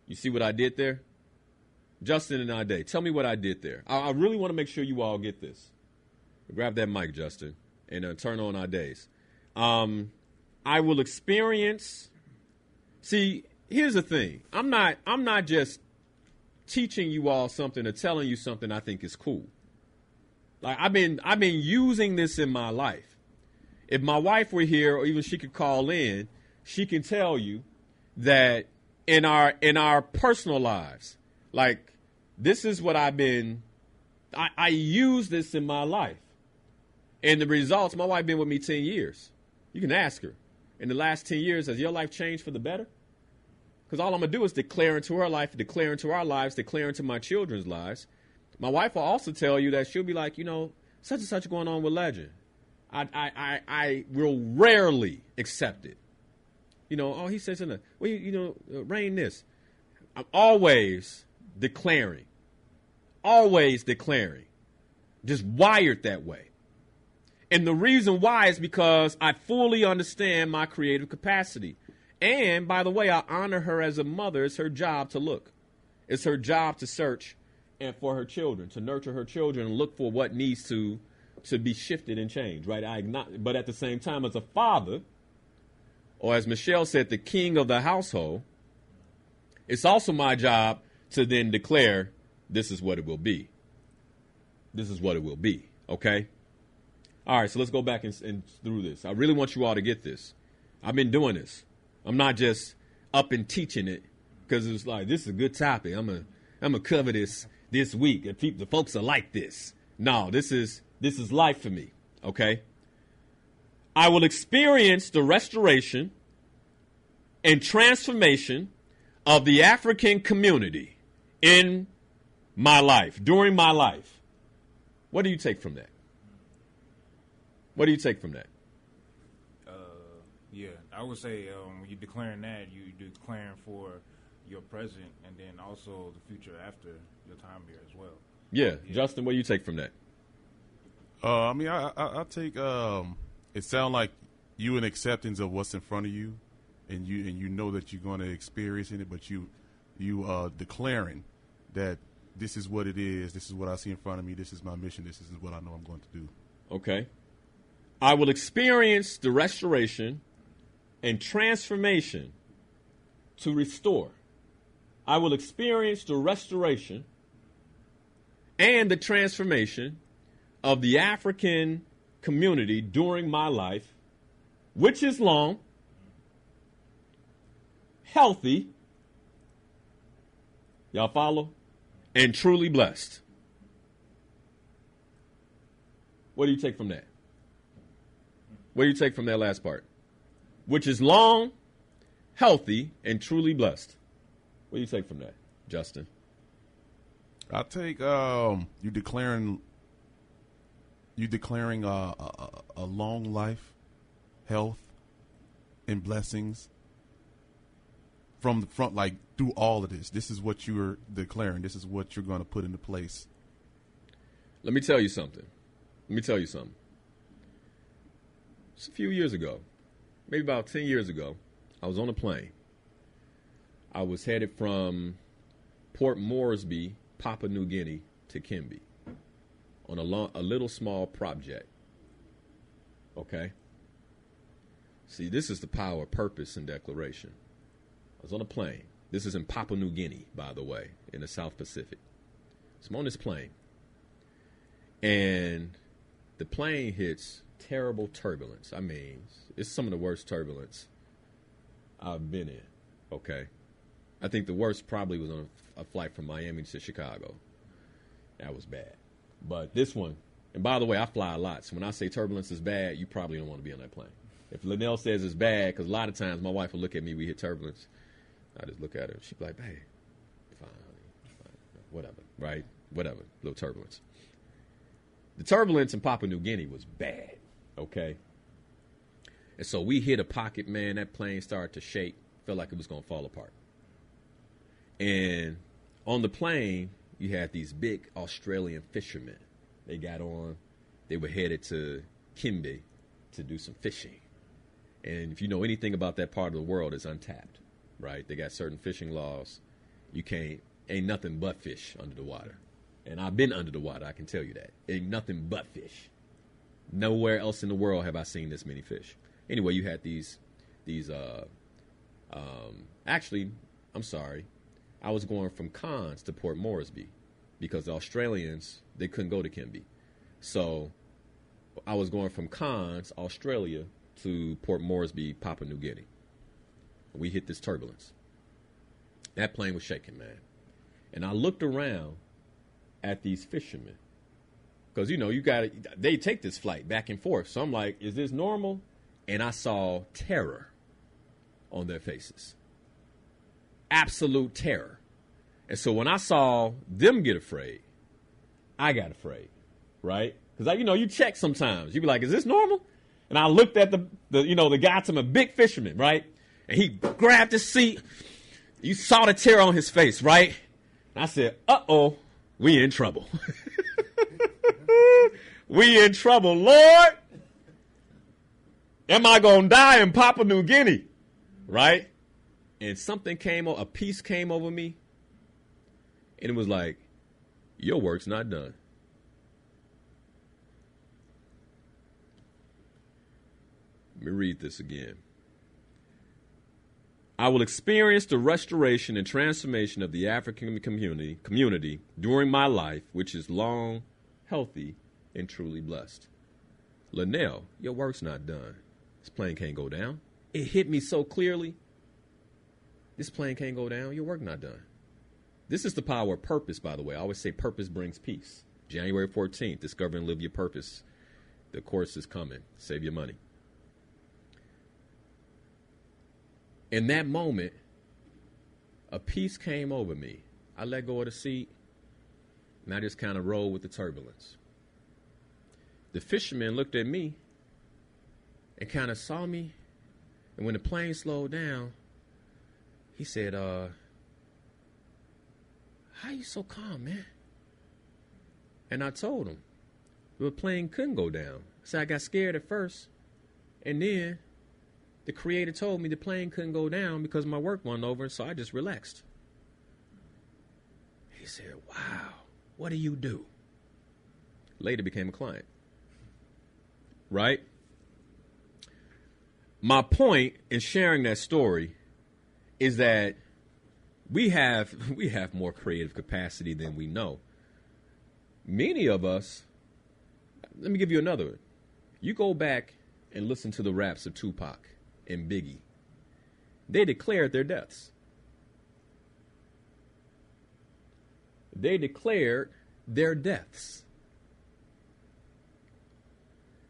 [SPEAKER 2] You see what I did there? Justin and Ade, tell me what I did there. I really want to make sure you all get this. Grab that mic, Justin, and turn on Ade's. I will experience. See, here's the thing. I'm not just teaching you all something or telling you something I think is cool. Like I've been using this in my life. If my wife were here, or even she could call in, she can tell you that in our personal lives, like this is what I use this in my life. And the results, my wife been with me 10 years. You can ask her. in the last 10 years, has your life changed for the better? Because all I'm going to do is declare into her life, declare into our lives, declare into my children's lives. My wife will also tell you that she'll be like, such and such going on with Legend. I will rarely accept it. He says something. Well, Rain this. I'm always declaring. Just wired that way. And the reason why is because I fully understand my creative capacity. And, by the way, I honor her as a mother. It's her job to look. It's her job to search and for her children, to nurture her children and look for what needs to be shifted and changed, right? But at the same time, as a father, or as Michelle said, the king of the household, it's also my job to then declare this is what it will be. This is what it will be, okay? All right, so let's go back and through this. I really want you all to get this. I've been doing this. I'm not just up and teaching it because it's like, this is a good topic. I'm gonna cover this week. The folks are like this. No, this is life for me, okay? I will experience the restoration and transformation of the African community in my life, during my life. What do you take from that? What do you take from that?
[SPEAKER 3] Yeah, I would say when you're declaring that, you're declaring for your present and then also the future after your time here as well.
[SPEAKER 2] Yeah. Justin, what do you take from that?
[SPEAKER 4] I take it sounds like you in acceptance of what's in front of you, and you know that you're going to experience it, but you declaring that this is what it is, this is what I see in front of me, this is my mission, this is what I know I'm going to do.
[SPEAKER 2] Okay. I will experience the restoration and transformation to restore. I will experience the restoration and the transformation of the African community during my life, which is long, healthy, y'all follow, and truly blessed. What do you take from that? What do you take from that last part? Which is long, healthy, and truly blessed. What do you take from that, Justin?
[SPEAKER 4] I take you declaring a long life, health, and blessings from the front, like through all of this. This is what you're declaring. This is what you're going to put into place.
[SPEAKER 2] Let me tell you something. Just a few years ago, maybe about 10 years ago, I was on a plane. I was headed from Port Moresby, Papua New Guinea, to Kimby on a little small project. Okay? See, this is the power of purpose and declaration. I was on a plane. This is in Papua New Guinea, by the way, in the South Pacific. So I'm on this plane. And the plane hits terrible turbulence. I mean, it's some of the worst turbulence I've been in, okay? I think the worst probably was on a flight from Miami to Chicago. That was bad. But this one, and by the way, I fly a lot, so when I say turbulence is bad, you probably don't want to be on that plane. If Linnell says it's bad, because a lot of times my wife will look at me, we hit turbulence, I just look at her, she'd be like, babe, fine, whatever, right? Whatever, little turbulence. The turbulence in Papua New Guinea was bad, okay? And so we hit a pocket, man, that plane started to shake, felt like it was going to fall apart. And on the plane, you had these big Australian fishermen. They got on, they were headed to Kimby to do some fishing. And if you know anything about that part of the world, it's untapped, right? They got certain fishing laws. Ain't nothing but fish under the water. And I've been under the water, I can tell you that. Ain't nothing but fish. Nowhere else in the world have I seen this many fish. Anyway, you had actually, I'm sorry. I was going from Cairns to Port Moresby because the Australians, they couldn't go to Kimby. So I was going from Cairns, Australia, to Port Moresby, Papua New Guinea. We hit this turbulence. That plane was shaking, man. And I looked around at these fishermen because, they take this flight back and forth. So I'm like, is this normal? And I saw terror on their faces. Absolute terror. And so when I saw them get afraid, I got afraid, right? Because, you check sometimes. You be like, is this normal? And I looked at the guy to my big fisherman, right? And he grabbed his seat. You saw the terror on his face, right? And I said, uh-oh, we in trouble. We in trouble, Lord. Am I going to die in Papua New Guinea? Right? And a peace came over me. And it was like, your work's not done. Let me read this again. I will experience the restoration and transformation of the African community during my life, which is long, healthy, and truly blessed. Linnell, your work's not done. This plane can't go down. It hit me so clearly. This plane can't go down. Your work not done. This is the power of purpose, by the way. I always say purpose brings peace. January 14th, Discover and Live Your Purpose. The course is coming. Save your money. In that moment, a peace came over me. I let go of the seat, and I just kind of rolled with the turbulence. The fisherman looked at me and kind of saw me, and when the plane slowed down, he said, how you so calm, man? And I told him, the plane couldn't go down. So I got scared at first, and then the Creator told me the plane couldn't go down because my work went over, so I just relaxed. He said, wow, what do you do? Later became a client. Right? My point in sharing that story is that we have more creative capacity than we know. Many of us, let me give you another one. You go back and listen to the raps of Tupac and Biggie. They declared their deaths. They declared their deaths.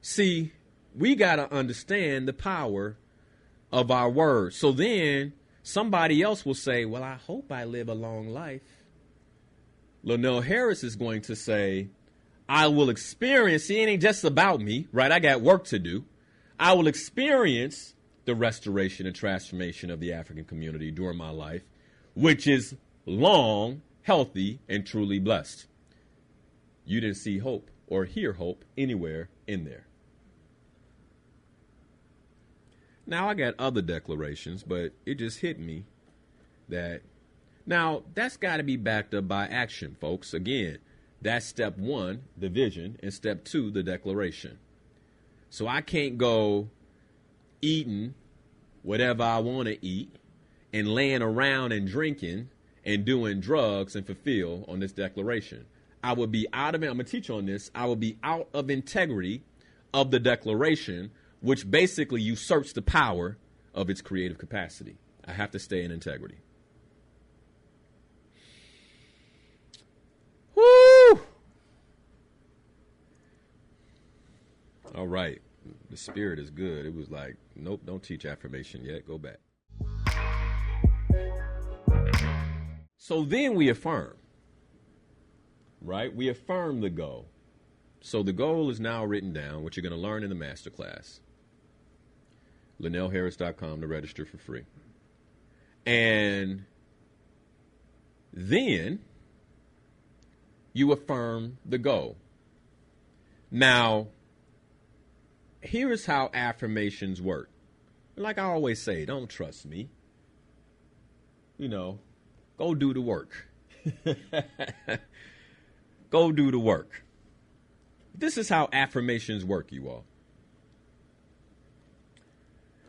[SPEAKER 2] See, we got to understand the power of our words. So then somebody else will say, well, I hope I live a long life. Linnell Harris is going to say, I will experience, it ain't just about me, right? I got work to do. I will experience the restoration and transformation of the African community during my life, which is long, healthy, and truly blessed. You didn't see hope or hear hope anywhere in there. Now, I got other declarations, but it just hit me that, now, that's got to be backed up by action, folks. Again, that's step one, the vision, and step two, the declaration. So I can't go eating whatever I want to eat and laying around and drinking and doing drugs and fulfill on this declaration. I would be out of it. I'm going to teach on this. I will be out of integrity of the declaration, which basically usurps the power of its creative capacity. I have to stay in integrity. Woo! All right. The spirit is good. It was like, nope, don't teach affirmation yet. Go back. So then we affirm, right? We affirm the goal. So the goal is now written down, what you're going to learn in the masterclass. LinnellHarris.com to register for free. And then you affirm the goal. Now, here is how affirmations work. Like I always say, don't trust me. Go do the work. Go do the work. This is how affirmations work, you all.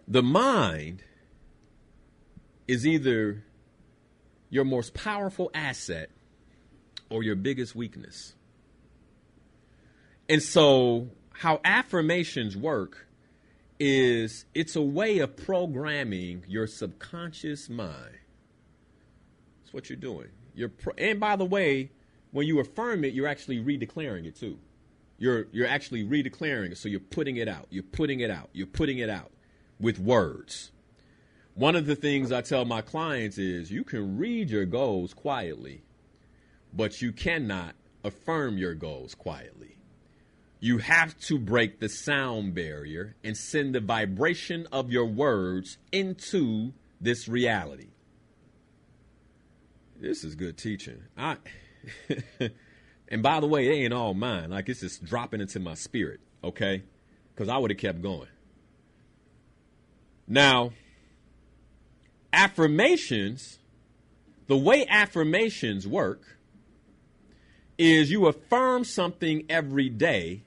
[SPEAKER 2] The mind is either your most powerful asset or your biggest weakness. And so how affirmations work is it's a way of programming your subconscious mind. That's what you're doing. And by the way, when you affirm it, you're actually redeclaring it too. You're actually redeclaring it. So you're putting it out. You're putting it out. You're putting it out with words. One of the things I tell my clients is you can read your goals quietly, but you cannot affirm your goals quietly. You have to break the sound barrier and send the vibration of your words into this reality. This is good teaching. And by the way, it ain't all mine. Like, it's just dropping into my spirit, okay? Because I would have kept going. Now, affirmations, the way affirmations work is you affirm something every day.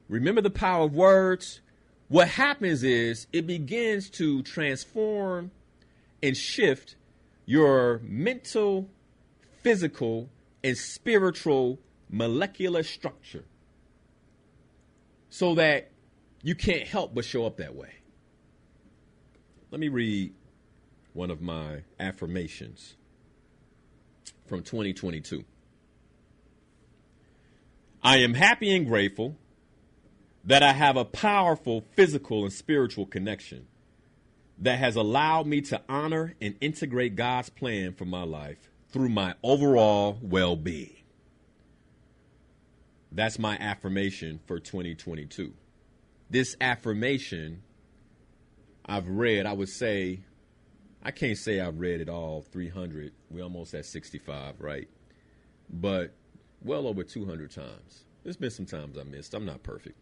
[SPEAKER 2] Remember the power of words? What happens is it begins to transform and shift your mental, physical, and spiritual molecular structure so that you can't help but show up that way. Let me read one of my affirmations from 2022. I am happy and grateful that I have a powerful physical and spiritual connection that has allowed me to honor and integrate God's plan for my life through my overall well-being. That's my affirmation for 2022. This affirmation I've read, I would say, I can't say I've read it all 300. We're almost at 65, right? But well over 200 times. There's been some times I missed. I'm not perfect.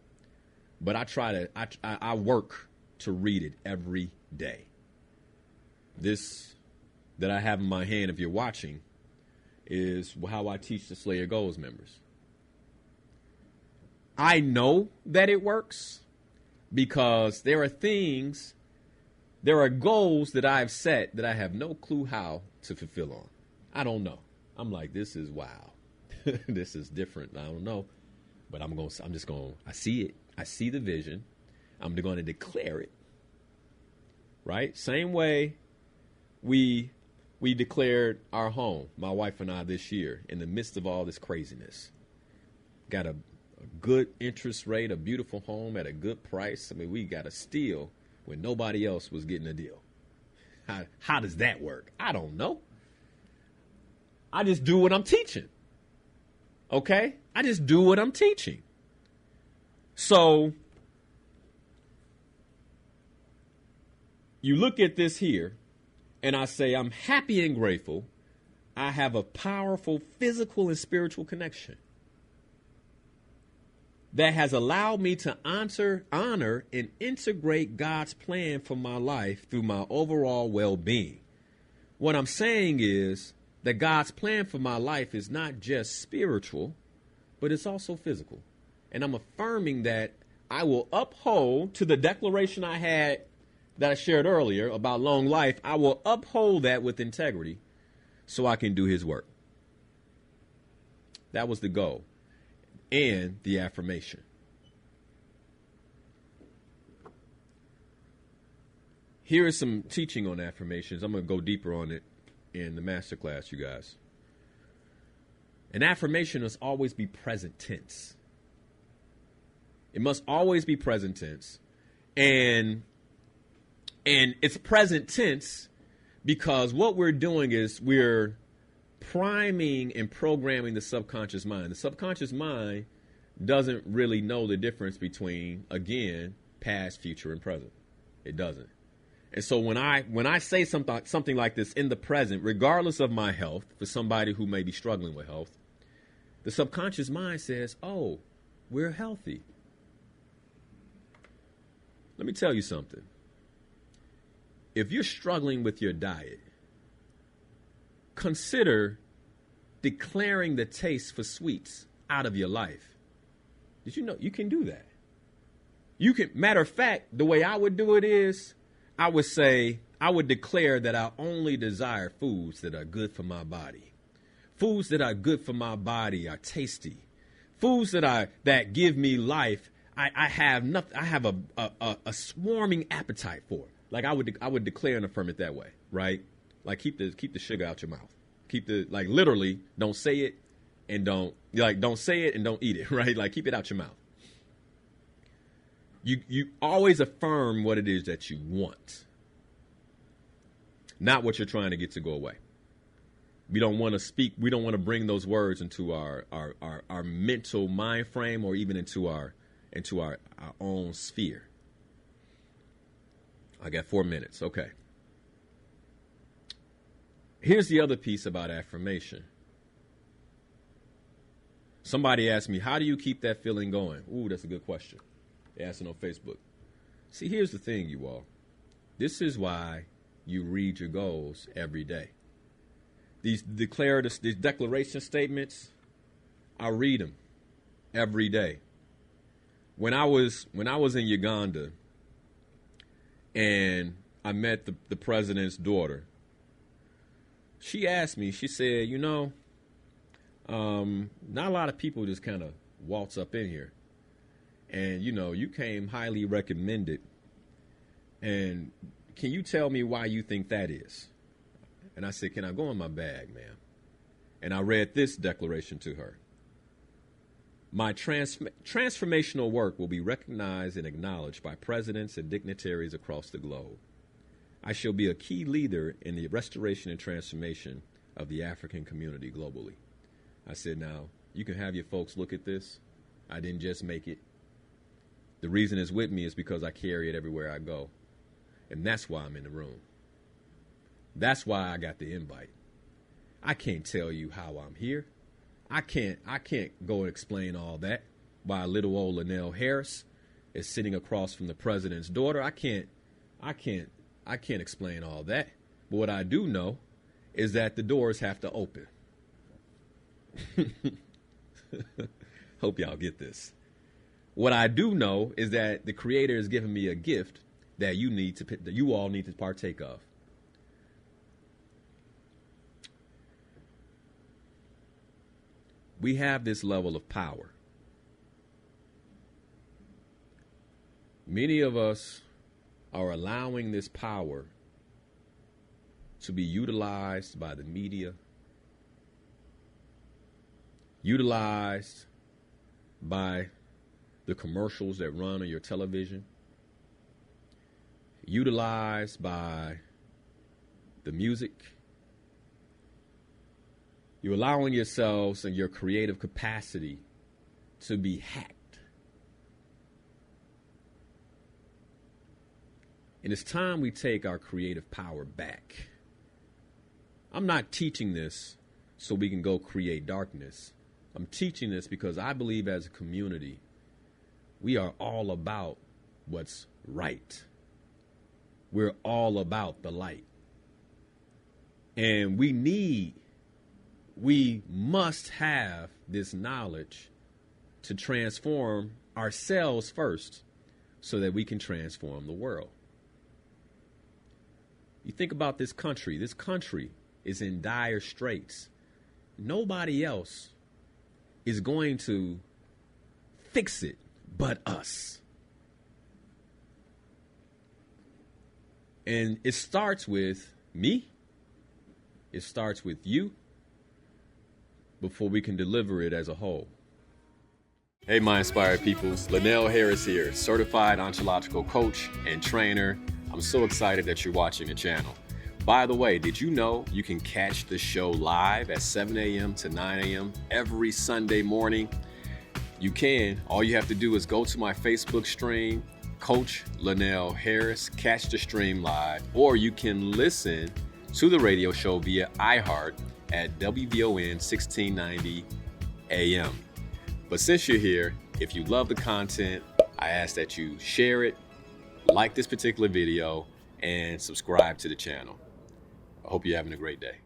[SPEAKER 2] But I work to read it every day. This that I have in my hand, if you're watching, is how I teach the Slayer Goals members. I know that it works because there are goals that I've set that I have no clue how to fulfill on. I don't know. I'm like, this is wow. This is different. I don't know. But I see it. I see the vision. I'm going to declare it. Right? Same way we declared our home, my wife and I, this year in the midst of all this craziness. Got a good interest rate, a beautiful home at a good price. I mean, we got a steal when nobody else was getting a deal. How does that work? I don't know. I just do what I'm teaching. Okay? I just do what I'm teaching. So you look at this here, and I say, I'm happy and grateful. I have a powerful physical and spiritual connection that has allowed me to honor, and integrate God's plan for my life through my overall well-being. What I'm saying is that God's plan for my life is not just spiritual, but it's also physical. And I'm affirming that I will uphold to the declaration I had that I shared earlier about long life. I will uphold that with integrity so I can do his work. That was the goal and the affirmation. Here is some teaching on affirmations. I'm going to go deeper on it in the masterclass, you guys. An affirmation must always be present tense. It must always be present tense. And it's present tense because what we're doing is we're priming and programming the subconscious mind. The subconscious mind doesn't really know the difference between, again, past, future, and present. It doesn't. And so when I say something like this in the present, regardless of my health, for somebody who may be struggling with health, the subconscious mind says, oh, we're healthy. Let me tell you something. If you're struggling with your diet, consider declaring the taste for sweets out of your life. Did you know you can do that? You can, matter of fact, the way I would do it is I would declare that I only desire foods that are good for my body. Foods that are good for my body are tasty. Foods that give me life. I have a swarming appetite for. Like I would declare and affirm it that way, right? Like keep the sugar out your mouth. Literally don't say it and don't say it and don't eat it, right? Like keep it out your mouth. You always affirm what it is that you want. not what you're trying to get to go away. We don't want to speak. We don't want to bring those words into our mental mind frame, or even into our own sphere. I got 4 minutes. Okay. Here's the other piece about affirmation. Somebody asked me, how do you keep that feeling going? Ooh, that's a good question. They asked it on Facebook. See, here's the thing, you all. This is why you read your goals every day. These declaration statements, I read them every day. When I was in Uganda and I met the president's daughter, she asked me, she said, not a lot of people just kind of waltz up in here. And, you came highly recommended. And can you tell me why you think that is? And I said, can I go in my bag, ma'am? And I read this declaration to her. My transformational work will be recognized and acknowledged by presidents and dignitaries across the globe. I shall be a key leader in the restoration and transformation of the African community globally. I said, now, you can have your folks look at this. I didn't just make it. The reason it's with me is because I carry it everywhere I go. And that's why I'm in the room. That's why I got the invite. I can't tell you how I'm here. I can't go and explain all that why little old Linnell Harris is sitting across from the president's daughter. I can't explain all that. But what I do know is that the doors have to open. Hope y'all get this. What I do know is that the Creator has given me a gift that you all need to partake of. We have this level of power. Many of us are allowing this power to be utilized by the media, utilized by the commercials that run on your television, utilized by the music. You're allowing yourselves and your creative capacity to be hacked. And it's time we take our creative power back. I'm not teaching this so we can go create darkness. I'm teaching this because I believe as a community, we are all about what's right. We're all about the light. And we must have this knowledge to transform ourselves first so that we can transform the world. You think about this country. This country is in dire straits. Nobody else is going to fix it but us. And it starts with me. It starts with you before we can deliver it as a whole. Hey, my inspired peoples. Linnell Harris here, certified ontological coach and trainer. I'm so excited that you're watching the channel. By the way, did you know you can catch the show live at 7 a.m. to 9 a.m. every Sunday morning? You can. All you have to do is go to my Facebook stream, Coach Linnell Harris, catch the stream live, or you can listen to the radio show via iHeart at WVON 1690 AM. But since you're here, if you love the content, I ask that you share it, like this particular video, and subscribe to the channel. I hope you're having a great day.